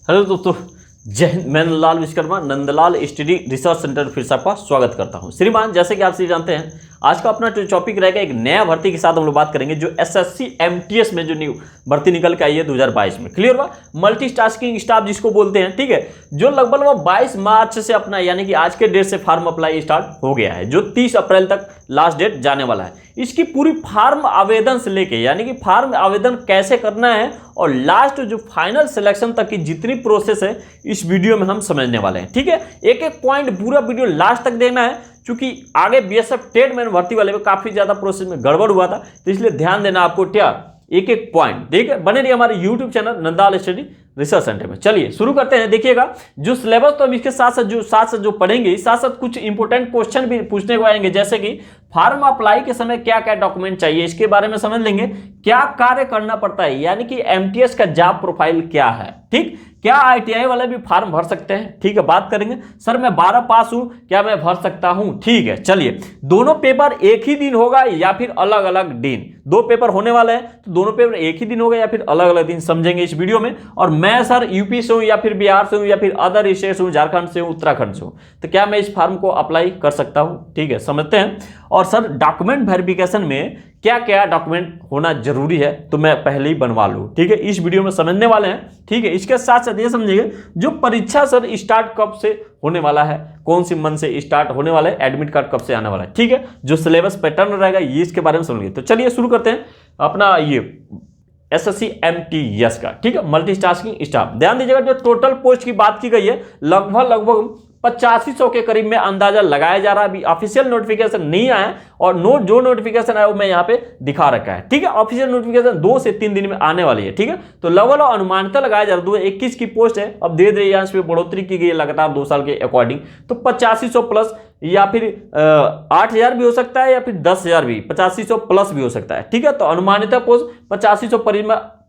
Hello दोस्तों, जय हिंद। मैं Nandlal Vishwakarma Nandlal study research centre फिर से आपका स्वागत करता हूं। श्रीमान, जैसे कि आप सभी जानते हैं, आज का अपना टॉपिक रहेगा एक नया भर्ती के साथ हम लोग बात करेंगे जो एसएससी एमटीएस में जो न्यू भर्ती निकल के आई है 2022 में। क्लियर हुआ? मल्टीटास्किंग स्टाफ जिसको बोलते हैं, ठीक है, जो लगभग 22 मार्च से अपना यानी कि आज के डेट से फार्म अप्लाई स्टार्ट हो गया है, जो 30 अप्रैल तक लास्ट डेट जाने वाला है। इसकी पूरी फार्म आवेदन से लेके यानी कि फार्म आवेदन कैसे करना है और लास्ट जो फाइनल सिलेक्शन तक की जितनी प्रोसेस है इस वीडियो में हम समझने वाले हैं। ठीक है, एक एक पॉइंट पूरा वीडियो लास्ट तक देखना है, क्योंकि आगे बीएसएफ टेट मैन भर्ती वाले में काफी ज्यादा प्रोसेस में गड़बड़ हुआ था, तो इसलिए ध्यान देना आपको क्या एक एक पॉइंट। ठीक है, बने रहिए हमारे YouTube channel Nandlal study research centre में। चलिए शुरू करते हैं। देखिएगा, जो सिलेबस तो हम इसके साथ साथ जो पढ़ेंगे, साथ साथ कुछ इंपोर्टेंट क्वेश्चन भी पूछने को आएंगे, जैसे कि फार्म अप्लाई के समय क्या क्या डॉक्यूमेंट चाहिए, इसके बारे में समझ लेंगे। क्या कार्य करना पड़ता है, यानी कि एमटीएस का जॉब प्रोफाइल क्या है, ठीक, क्या आईटीआई वाले भी फार्म भर सकते हैं, ठीक है, बात करेंगे। सर मैं 12 पास हूं, क्या मैं भर सकता हूं? ठीक है, चलिए, दोनों पेपर एक ही दिन होगा या फिर अलग अलग दिन? दो पेपर होने वाले हैं, तो दोनों पेपर एक ही दिन होगा या फिर अलग अलग दिन, समझेंगे इस वीडियो में। और मैं सर यूपी से हूं या फिर बिहार से हूं या फिर अदर स्टेट से हूं, झारखंड से हूं, उत्तराखंड से हूं, तो क्या मैं इस फार्म को अप्लाई कर सकता हूं? ठीक है, समझते हैं। और सर डॉक्यूमेंट वेरिफिकेशन में क्या क्या डॉक्यूमेंट होना जरूरी है, तो मैं पहले ही बनवा लूं। ठीक है, इस वीडियो में समझने वाले हैं। ठीक है, इसके साथ साथ ये समझिए जो परीक्षा सर स्टार्ट कब से होने वाला है, कौन सी मंथ से स्टार्ट होने वाला है, एडमिट कार्ड कब से आने वाला है, ठीक है, जो सिलेबस पैटर्न रहेगा ये इसके बारे में समझिए। तो चलिए शुरू करते हैं अपना ये एसएससी एमटीएस का। ठीक है, मल्टीटास्किंग स्टाफ। ध्यान दीजिएगा, जो टोटल पोस्ट की बात की गई है लगभग 8500 के करीब में अंदाजा लगाया जा रहा है। अभी ऑफिशियल नोटिफिकेशन नहीं आया है, और जो नोटिफिकेशन आया वो मैं यहाँ पे दिखा रखा है। ठीक है, ऑफिशियल नोटिफिकेशन 2 से 3 दिन में आने वाली है। ठीक है, तो लगभग अनुमानता लगाया जा रहा है 2021 की पोस्ट है। अब धीरे धीरे यहाँ पे बढ़ोतरी की गई है लगातार 2 साल के अकॉर्डिंग, तो 8500 प्लस या फिर 8000 भी हो सकता है या फिर 10,000 भी, 8500 प्लस भी हो सकता है। ठीक है, तो अनुमानित पोस्ट 8500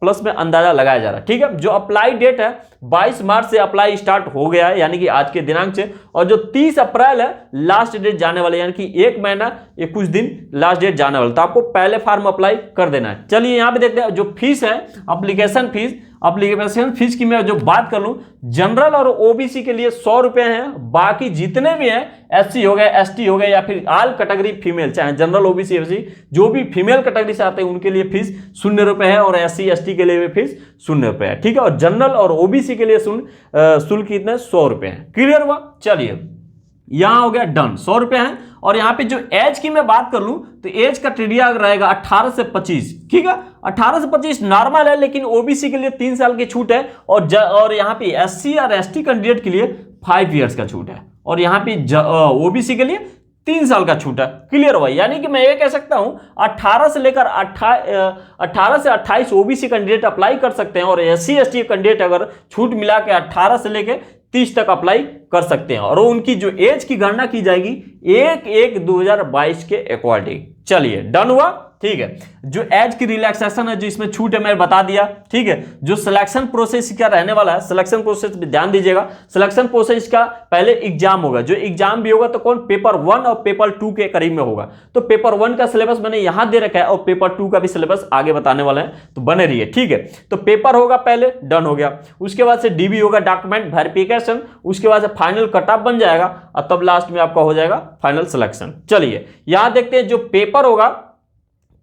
प्लस में अंदाजा लगाया जा रहा है। ठीक है, जो अप्लाई डेट है 22 मार्च से अप्लाई स्टार्ट हो गया है, यानी कि आज के दिनांक से, और जो 30 अप्रैल है लास्ट डेट जाने वाले, यानी कि 1 महीना या कुछ दिन लास्ट डेट जाने वाला, तो आपको पहले फार्म अप्लाई कर देना है। चलिए यहां पे देखते हैं जो फीस है, एप्लीकेशन फीस की मैं जो बात कर लूं, जनरल और ओबीसी के लिए 100 रुपए हैं, बाकी जितने भी हैं एससी हो गए, एसटी हो गए, या फिर ऑल कैटेगरी फीमेल, चाहे जनरल ओबीसी एससी जो भी फीमेल कैटेगरी से आते हैं उनके लिए फीस 0 रुपए है, और एससी एसटी के लिए भी फीस 0 रुपए है। ठीक है, और जनरल और ओबीसी के लिए शुल्क कितना 100 रुपए है। क्लियर हुआ? चलिए यहां हो गया डन, 100 रुपए है। और यहां पे जो एज की मैं बात कर लूं, तो एज का क्राइटेरिया रहेगा 18 से 25। ठीक है, 18 से 25 नॉर्मल है, लेकिन ओबीसी के लिए 3 साल की छूट है, और यहां पे एससी और एसटी कैंडिडेट के लिए 5 इयर्स का छूट है, और यहां पे ओबीसी के लिए 3 साल का छूट है। क्लियर हुआ? यानी कि मैं ये कह सकता हूं 18 से लेकर 28 ओबीसी कैंडिडेट अप्लाई कर सकते हैं, और एससी एसटी कैंडिडेट अगर छूट मिला के 18 से लेकर 30 तक अप्लाई कर सकते हैं, और उनकी जो एज की गणना की जाएगी 1/1/2022 के अकॉर्डिंग। चलिए डन हुआ। ठीक है, जो एज की रिलैक्सेशन है, जो इसमें छूट है, मैं बता दिया। ठीक है, जो सिलेक्शन प्रोसेस क्या रहने वाला है, सिलेक्शन प्रोसेस पे ध्यान दीजिएगा। सिलेक्शन प्रोसेस का पहले एग्जाम होगा, जो एग्जाम भी होगा तो कौन, पेपर 1 और पेपर 2 के करीब में होगा। तो पेपर 1 का सिलेबस मैंने यहां दे रखा है, और पेपर 2 का भी सिलेबस आगे बताने वाला है, तो बने रहिए। ठीक है, तो पेपर होगा पहले, डन हो गया। उसके बाद से डीबी होगा, डॉक्यूमेंट वेरिफिकेशन, उसके बाद से फाइनल कट ऑफ बन जाएगा, और तब लास्ट में आपका हो जाएगा फाइनल सिलेक्शन। चलिए यहां देखते हैं जो पेपर होगा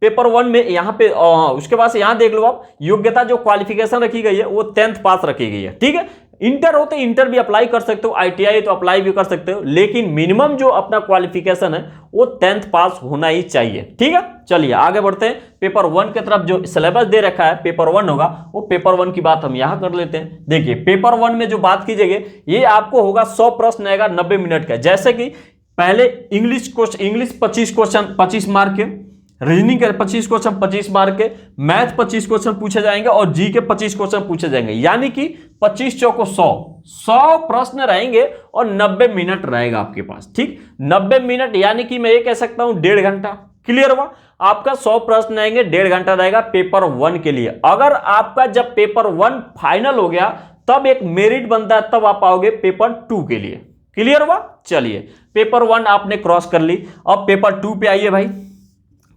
पेपर 1 में, यहां पे उसके बाद से यहां देख लो आप, योग्यता जो क्वालिफिकेशन रखी गई है वो 10th पास रखी गई है। ठीक है, इंटर हो तो इंटर भी अप्लाई कर सकते हो, आईटीआई तो अप्लाई भी कर सकते हो, लेकिन मिनिमम जो अपना क्वालिफिकेशन है वो 10th पास होना ही चाहिए। ठीक है, चलिए आगे बढ़ते हैं। पेपर 1 की तरफ जो सिलेबस दे रखा है पेपर 1 होगा, वो पेपर 1 की बात हम यहां कर लेते हैं। देखिए पेपर 1 में जो बात की जाएगी, ये आपको होगा 100 प्रश्न आएगा 90 मिनट का। जैसे कि पहले इंग्लिश 25 क्वेश्चन 25 मार्क के, रीजनिंग के 25 क्वेश्चन 25 मार्क के, मैथ 25 क्वेश्चन पूछे जाएंगे, और जी के 25 क्वेश्चन पूछे जाएंगे, यानी कि 25 चौको 100 प्रश्न रहेंगे, और 90 मिनट रहेगा आपके पास। ठीक, 90 मिनट, यानी कि मैं ये कह सकता हूं 1.5 घंटा। क्लियर हुआ? आपका 100 प्रश्न आएंगे, 1.5 घंटा रहेगा पेपर 1 के लिए। अगर आपका जब पेपर 1 फाइनल हो गया, तब एक मेरिट बनता है, तब आप आओगे पेपर 2 के लिए। क्लियर हुआ? चलिए पेपर 1 आपने क्रॉस कर ली, अब पेपर 2 पे आइए भाई।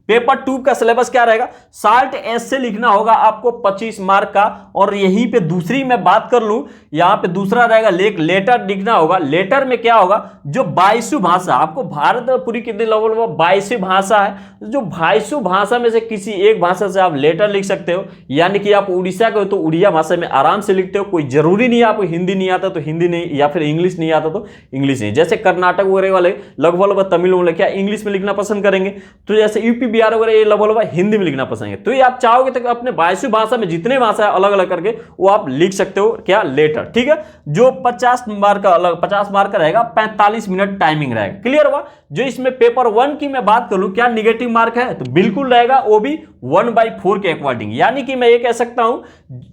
पेपर 2 का सिलेबस क्या रहेगा, शॉर्ट ऐसे लिखना होगा आपको 25 मार्क का। और यहीं पे दूसरी मैं बात कर लूं, यहां पे दूसरा रहेगा लेटर लिखना होगा। लेटर में क्या होगा, जो 22 भाषा आपको भारत पूरी कितनी लेवल में 22 भाषा है, जो 22 भाषा में से किसी एक भाषा से आप लेटर लिख सकते हो। यानी कि आप उड़ीसा के हो तो उड़िया भाषा में आराम से लिखते हो, कोई जरूरी नहीं है आपको हिंदी नहीं आता तो हिंदी नहीं, या फिर इंग्लिश नहीं आता तो इंग्लिश नहीं। जैसे कर्नाटक वगैरह वाले लगभग तमिल वाले क्या इंग्लिश में लिखना पसंद करेंगे, तो जैसे यूपी बिहार वगैरह ये लगभग हिंदी में लिखना पसंद है। तो ये आप चाहोगे तो अपने 22 भाषा में जितने भाषा है अलग अलग करके वो आप लिख सकते हो क्या, लेटर। ठीक है, जो 50 मार्क का अलग 50 मार्क का रहेगा, 45 मिनट टाइमिंग रहेगा। क्लियर हुआ। जो इसमें पेपर 1 की मैं बात करूं, क्या निगेटिव मार्क है, तो बिल्कुल रहेगा, वो भी 1/4 के अकॉर्डिंग। यानी कि मैं ये कह सकता हूं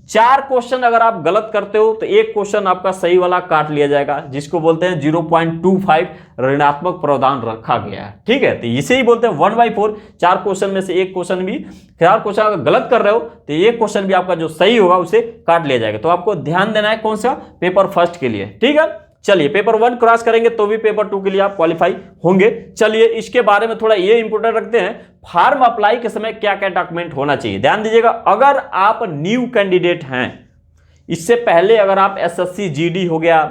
4 क्वेश्चन अगर आप गलत करते हो तो एक क्वेश्चन आपका सही वाला काट लिया जाएगा, जिसको बोलते हैं 0.25 ऋणात्मक प्रावधान रखा गया है। ठीक है, तो इसे ही बोलते हैं 1/4। 4 क्वेश्चन में से एक क्वेश्चन भी, 4 क्वेश्चन अगर गलत कर रहे हो तो एक क्वेश्चन भी आपका जो सही होगा उसे काट लिया जाएगा। तो आपको ध्यान देना है कौन सा, पेपर फर्स्ट के लिए। ठीक है, चलिए पेपर 1 क्रॉस करेंगे तो भी पेपर 2 के लिए आप क्वालिफाई होंगे। चलिए इसके बारे में थोड़ा ये इंपोर्टेंट रखते हैं, फॉर्म अप्लाई के समय क्या क्या डॉक्यूमेंट होना चाहिए। ध्यान दीजिएगा, अगर आप न्यू कैंडिडेट हैं, इससे पहले अगर आप एसएससी जीडी हो गया,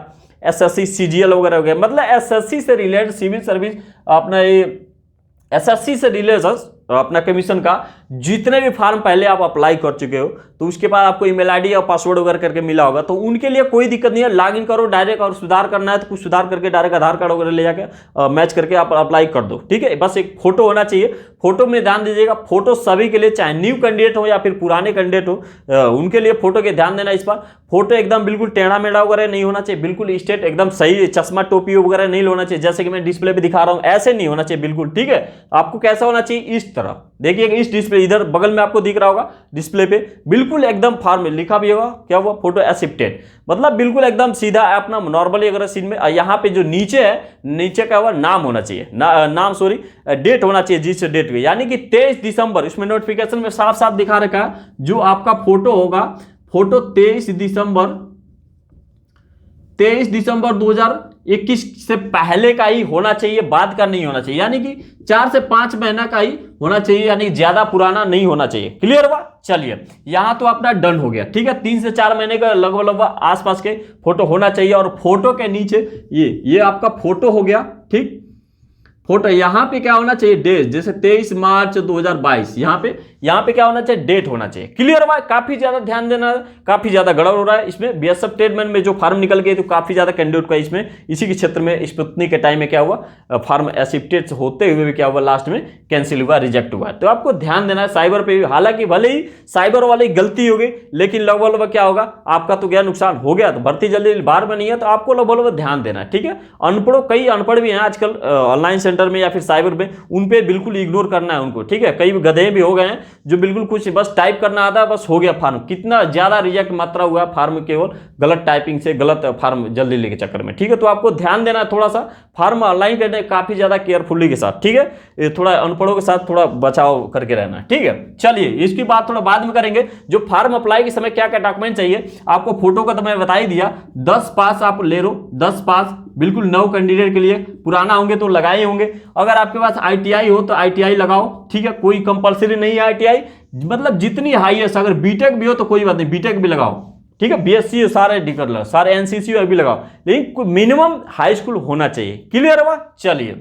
एसएससी सीजीएल वगैरह हो गया, मतलब एसएससी से रिलेटेड सिविल सर्विस अपना ये एसएससी से रिलेटेड अपना कमीशन का जितने भी फॉर्म पहले आप अप्लाई कर चुके हो, तो उसके बाद आपको ईमेल आईडी और पासवर्ड वगैरह करके मिला होगा, तो उनके लिए कोई दिक्कत नहीं है, लॉग इन करो डायरेक्ट। और सुधार करना है तो कुछ सुधार करके डायरेक्ट आधार कार्ड वगैरह ले जाके मैच करके आप अप्लाई कर दो। ठीक है, बस एक फोटो होना चाहिए। फोटो में ध्यान दीजिएगा, फोटो सभी के लिए, चाहे न्यू कैंडिडेट हो या फिर पुराने कैंडिडेट हो, उनके लिए फोटो के ध्यान देना। इस बार फोटो एकदम बिल्कुल टेढ़ा मेढ़ा वगैरह नहीं होना चाहिए, बिल्कुल स्ट्रेट एकदम सही, चश्मा टोपी वगैरह नहीं होना चाहिए, जैसे कि मैं डिस्प्ले पे दिखा रहा हूं ऐसे नहीं होना चाहिए बिल्कुल। ठीक है, आपको कैसा होना चाहिए, इस तरह देखिएगा, इस डिस्प्ले इधर बगल में आपको दिख रहा होगा डिस्प्ले पे, बिल्कुल एकदम फॉर्म में लिखा भी होगा क्या हुआ, फोटो एक्सेप्टेड, मतलब बिल्कुल एकदम सीधा अपना नॉर्मली अगर सीन में। यहाँ पे जो नीचे है, नीचे क्या हुआ, नाम होना चाहिए, नाम सॉरी डेट होना चाहिए, जिस डेट पे, यानी कि 23 दिसंबर, इसमें नोटिफिकेशन में साफ साफ दिखा रखा है, जो आपका फोटो होगा, फोटो 23 दिसंबर 2021 से पहले का ही होना चाहिए, बाद का नहीं होना चाहिए। यानी कि 4 से 5 महीना का ही होना चाहिए, यानी ज्यादा पुराना नहीं होना चाहिए। क्लियर हुआ। चलिए यहां तो अपना डन हो गया। ठीक है, 3 से 4 महीने का लगभग आसपास के फोटो होना चाहिए। और फोटो के नीचे ये आपका फोटो हो गया। ठीक, फोटो यहां पे क्या होना चाहिए, डेट, जैसे 23 मार्च 2022, यहां पे क्या होना चाहिए, डेट होना चाहिए। क्लियर हुआ। काफी ज्यादा ध्यान देना, काफी ज्यादा गड़बड़ हो रहा है इसमें। बीएसएफ ट्रेडमैन में जो फॉर्म निकल गए तो काफी ज्यादा कैंडिडेट का इसमें इसी के क्षेत्र में स्पुतनिक के टाइम में क्या हुआ, फॉर्म एक्सेप्टेड होते हुए भी क्या हुआ, लास्ट में कैंसिल हुआ, रिजेक्ट हुआ। तो आपको ध्यान देना है साइबर पे भी, हालांकि भले ही साइबर वाली गलती हो गई, लेकिन लगभग क्या होगा, आपका तो क्या नुकसान हो गया, तो भर्ती जल्दी बार में नहीं है, तो आपको लगभग ध्यान देना है। ठीक है, अनपढ़ों, कई अनपढ़ भी हैं आजकल ऑनलाइन सेंटर में या फिर साइबर में, उन पे बिल्कुल इग्नोर करना है उनको। ठीक है, कई गधे भी हो गए हैं जो बिल्कुल कुछ बस टाइप करना आता है, बस हो गया फॉर्म। कितना ज्यादा रिजेक्ट मात्रा हुआ फॉर्म, केवल गलत टाइपिंग से, गलत फॉर्म जल्दी लेके चक्कर में। ठीक है, तो आपको ध्यान देना है थोड़ा सा, फॉर्म ऑनलाइन करने काफी ज्यादा केयरफुली के साथ। ठीक है, थोड़ा अनपढ़ों के साथ थोड़ा बचाव करके रहना है। ठीक है, चलिए इसकी बात थोड़ा बाद में करेंगे। जो फॉर्म अप्लाई के समय क्या क्या डॉक्यूमेंट चाहिए, आपको फोटो का तो मैं बता ही दिया, 10 पास आप ले लो, 10 पास बिल्कुल नौ कैंडिडेट के लिए, पुराना होंगे तो लगाए होंगे। अगर आपके पास आईटीआई हो तो आईटीआई लगाओ। ठीक है, कोई कंपलसरी नहीं है आईटीआई, मतलब जितनी हाईएस्ट, अगर बीटेक भी हो तो कोई बात नहीं, बीटेक भी लगाओ। ठीक है, बीएससी सारे डिकर लगाओ, सारे एनसीसी भी लगाओ, लेकिन मिनिमम हाई स्कूल होना चाहिए। क्लियर हुआ। चलिए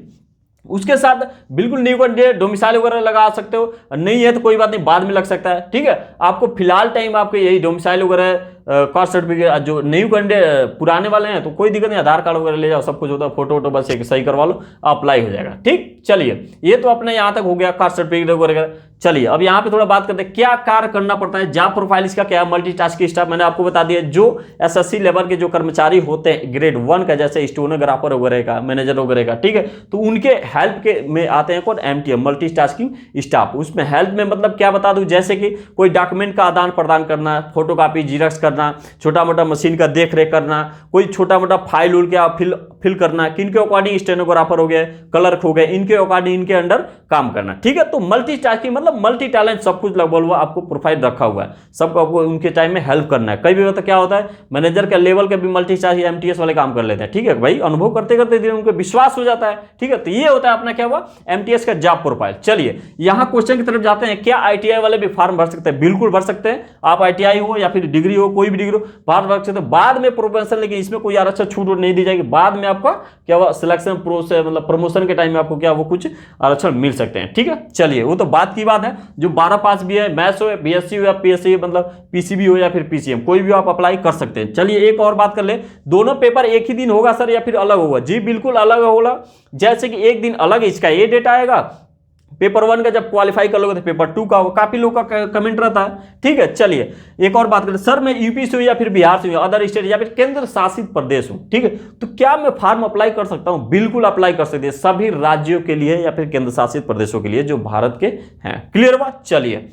उसके साथ बिल्कुल न्यू कैंडिडेट डोमिसाइल वगैरह लगा सकते हो, नहीं है तो कोई बात नहीं, बाद में लग सकता है। ठीक है, आपको फिलहाल टाइम आपके यही डोमिसाइल वगैरह, कास्ट सर्टिफिकेट, जो न्यू कैंडिडेट पुराने वाले हैं तो कोई दिक्कत नहीं, आधार कार्ड वगैरह ले जाओ, सब कुछ होता है, फोटो वोटो बस एक सही करवा लो, अप्लाई हो जाएगा। ठीक, चलिए ये तो अपने यहाँ तक हो गया कास्ट सर्टिफिकेट वगैरह। चलिए अब यहाँ पे थोड़ा बात करते हैं क्या कार्य करना पड़ता है, जॉब प्रोफाइल इसका क्या है, मल्टीटास्किंग स्टाफ मैंने आपको बता दिया। जो एसएससी लेवल के जो कर्मचारी होते हैं ग्रेड 1 का, जैसे स्टेनोग्राफर वगैरह का, मैनेजर वगैरह का, ठीक है, तो उनके हेल्प के में आते हैं कौन, एमटीएम, मल्टीटास्किंग स्टाफ। उसमें हेल्प में मतलब क्या बता दूं, जैसे कि कोई डॉक्यूमेंट का आदान प्रदान करना, फोटोकॉपी जिरक्स करना, छोटा मोटा मशीन का देख रेख करना, कोई छोटा मोटा फाइल उल क्या फिल करना, किनके अकॉर्डिंग स्टेनोग्राफर हो गए, क्लर्क हो गए, इनके अकॉर्डिंग इनके अंडर काम करना। ठीक है, तो मल्टीटास्किंग मतलब मतलब मल्टी टैलेंट सब कुछ लगभग हुआ आपको प्रोफाइल रखा हुआ है, सबको आपको उनके टाइम में हेल्प करना है। कई भी होता क्या होता है मैनेजर के लेवल के भी मल्टी चाहिए एमटीएस वाले काम कर लेते हैं, ठीक है भाई, अनुभव करते करते धीरे उनको विश्वास हो जाता है, ठीक है। तो ये होता है अपना क्या हुआ एमटीएस का जॉब प्रोफाइल। चलिए यहां क्वेश्चन की तरफ जाते हैं, क्या आईटीआई वाले भी फॉर्म भर सकते हैं? बिल्कुल भर सकते हैं, आप आईटीआई हो या फिर डिग्री हो, कोई भी डिग्री हो फॉर्म भर सकते हैं। बाद में प्रोफेशन, लेकिन इसमें कोई आरक्षण छूट नहीं दी जाएगी, बाद में आपका क्या हुआ सिलेक्शन प्रोसेस मतलब प्रमोशन के टाइम में आपको क्या वो कुछ आरक्षण मिल सकते हैं, ठीक है। चलिए वो तो बात की बात है, जो 12 पास भी है, मैथ्स हो, बीएससी हो या पीएससी मतलब पीसीबी हो या फिर पीसीएम, कोई भी आप अप्लाई कर सकते हैं। चलिए एक और बात कर ले, दोनों पेपर एक ही दिन होगा सर या फिर अलग होगा? जी बिल्कुल अलग होगा। जैसे कि एक दिन अलग इसका ये डेट आएगा, पेपर 1 का जब क्वालिफाई कर लोगे तो पेपर 2 का होगा। काफी लोगों का कमेंट रहता है, ठीक है। चलिए एक और बात करें, सर मैं यूपी से हूं या फिर बिहार से हूं, अदर स्टेट या फिर केंद्र शासित प्रदेश हूं, ठीक है, तो क्या मैं फॉर्म अप्लाई कर सकता हूं? बिल्कुल अप्लाई कर सकते हैं, सभी राज्यों के लिए या फिर केंद्र शासित प्रदेशों के लिए जो भारत के हैं। क्लियर हुआ? चलिए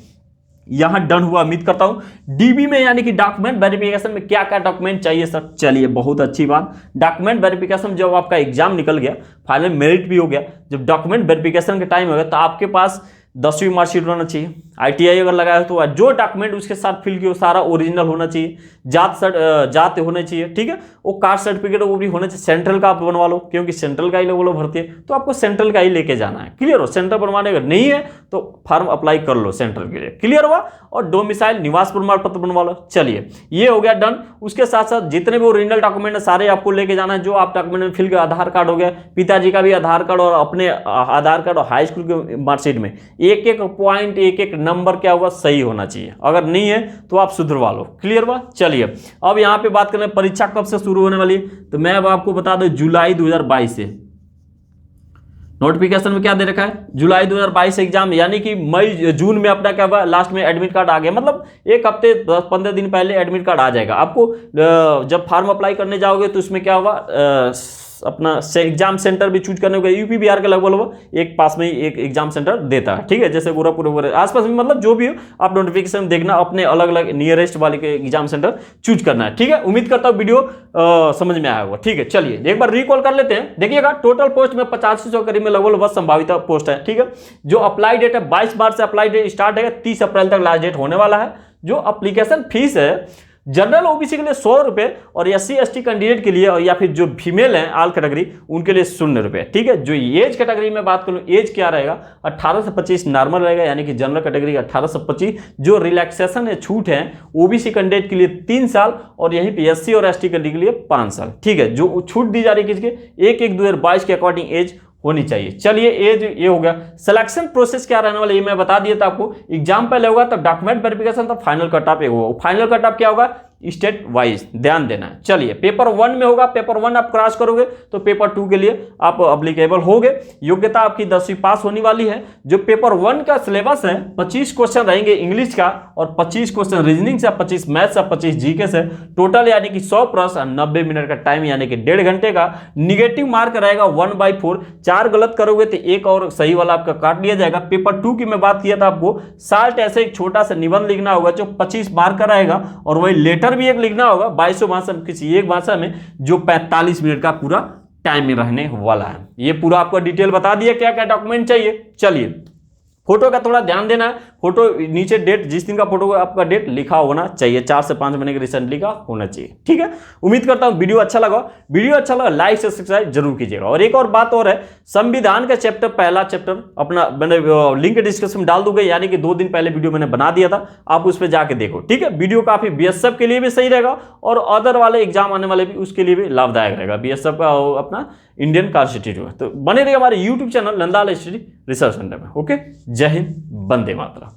यहां डन हुआ, उम्मीद करता हूं। डीबी में यानी कि डॉक्यूमेंट वेरिफिकेशन में क्या क्या डॉक्यूमेंट चाहिए सर? चलिए बहुत अच्छी बात, डॉक्यूमेंट वेरिफिकेशन जब आपका एग्जाम निकल गया, फाइनल मेरिट भी हो गया, जब डॉक्यूमेंट वेरिफिकेशन के टाइम हो गया तो आपके पास 10वीं मार्कशीट होना चाहिए, आईटीआई अगर लगाया तो जो डॉक्यूमेंट उसके साथ फिल किया सारा ओरिजिनल होना चाहिए, जात होने चाहिए, ठीक है, वो कास्ट सर्टिफिकेट वो भी होना चाहिए। सेंट्रल का आप बनवा लो, क्योंकि सेंट्रल का ही लोग भरती है, तो आपको सेंट्रल का ही लेके जाना है। क्लियर हो? सेंट्रल बनवाने अगर नहीं है तो फॉर्म अप्लाई कर लो सेंट्रल के लिए। क्लियर हुआ? और डोमिसाइल निवास प्रमाण पत्र बनवा लो। चलिए ये हो गया डन। उसके साथ साथ जितने भी ओरिजिनल डॉक्यूमेंट है सारे आपको लेके जाना है, जो आप डॉक्यूमेंट में फिल किया, आधार कार्ड हो गया, पिताजी का भी आधार कार्ड और अपने आधार कार्ड और हाई स्कूल के मार्कशीट में एक एक पॉइंट एक एक नंबर क्या हुआ सही होना चाहिए, अगर नहीं है तो आप सुधरवा लो। क्लियर हुआ? चलिए अब यहां पे बात करें परीक्षा कब से शुरू होने वाली, तो मैं अब आपको बता दूं जुलाई 2022 से। नोटिफिकेशन में क्या दे रखा है? जुलाई 2022 एग्जाम, यानी कि मई जून में अपना क्या हुआ लास्ट में एडमिट कार्ड आ गया, मतलब एक हफ्ते 10-15 दिन पहले एडमिट कार्ड आ जाएगा आपको। जब फॉर्म अप्लाई करने जाओगे तो उसमें क्या हुआ अपना एग्जाम सेंटर भी चूज करने को यूपी बिहार के लगभग एक पास में ही एक एग्जाम सेंटर देता है, ठीक है, जैसे गोरखपुर आसपास में, मतलब जो भी हो आप नोटिफिकेशन देखना, अपने अलग अलग नियरेस्ट वाले के एग्जाम सेंटर चूज करना है, ठीक है। उम्मीद करता हूं वीडियो समझ में आया होगा, ठीक है। चलिए एक बार रिकॉल कर लेते हैं, देखिएगा टोटल पोस्ट में 8500 करीब में लगभग बस संभावित पोस्ट है, ठीक है। जो अप्लाई डेट है 22 मार्च से अप्लाई डेट स्टार्ट है, 30 अप्रैल तक लास्ट डेट होने वाला है। जो अप्लीकेशन फीस है जनरल ओबीसी के लिए 100 रुपए और SC ST कैंडिडेट के लिए या फिर जो फीमेल हैं ऑल कैटेगरी उनके लिए 0 रुपए, ठीक है। जो एज कैटेगरी में बात करूं, एज क्या रहेगा 18 से 25 नॉर्मल रहेगा, यानी कि जनरल कैटेगरी 18 से 25। जो रिलैक्सेशन है छूट है ओबीसी कैंडिडेट के लिए 3 साल और यहीं पे SC और ST कैंडिडेट के लिए 5 साल, ठीक है। जो छूट दी जा रही है किसके 1/1/2022 के अकॉर्डिंग एज होनी चाहिए। चलिए एज ये हो गया। सिलेक्शन प्रोसेस क्या रहने वाला ये मैं बता दिया था आपको। एग्जाम पहले होगा तब डॉक्यूमेंट वेरिफिकेशन, तब फाइनल कट ऑफ होगा। फाइनल कट ऑफ क्या होगा स्टेट वाइज, ध्यान देना है। चलिए पेपर 1 में होगा, पेपर 1 आप क्रॉस करोगे तो पेपर 2 के लिए आप अप्लीकेबल होगे। योग्यता आपकी 10वीं पास होने वाली है। जो पेपर 1 का सिलेबस है 25 क्वेश्चन रहेंगे इंग्लिश का और 25 क्वेश्चन रीजनिंग से, 25 मैथ्स से, 25 जीके से, टोटल यानी कि 100 प्रश्न 90 मिनट का टाइम यानी कि 1.5 घंटे का। निगेटिव मार्क रहेगा 1/4, 4 गलत करोगे तो एक और सही वाला आपका काट लिया जाएगा। पेपर 2 की मैं बात किया था आपको, साल्ट ऐसे एक छोटा सा निबंध लिखना होगा जो 25 मार्क का रहेगा और वही लेटर भी एक लिखना होगा 2200 भाषा में, किसी एक भाषा में, जो 45 मिनट का पूरा टाइम में रहने वाला है। ये पूरा आपको डिटेल बता दिया क्या क्या डॉक्यूमेंट चाहिए। चलिए फोटो का थोड़ा ध्यान देना है, फोटो नीचे डेट जिस दिन का फोटो आपका डेट लिखा होना चाहिए, 4 से 5 महीने के रिसेंटली का होना चाहिए, ठीक है। उम्मीद करता हूं वीडियो अच्छा लगा। वीडियो अच्छा लगा लाइक से सब्सक्राइब जरूर कीजिएगा। और एक और बात और है, संविधान का चैप्टर, पहला चैप्टर अपना मैंने लिंक डिस्क्रिप्शन में डाल दूंगा, यानी कि 2 दिन पहले वीडियो मैंने बना दिया था, आप उस पर जाके देखो, ठीक है। वीडियो काफी BSF के लिए भी सही रहेगा और अदर वाले एग्जाम आने वाले भी उसके लिए भी लाभदायक रहेगा। BSF का अपना इंडियन कॉन्स्टिट्यूशन, तो बने रहिए हमारे YouTube channel Nandlal study research centre में। ओके, जय हिंद, वंदे मातरम।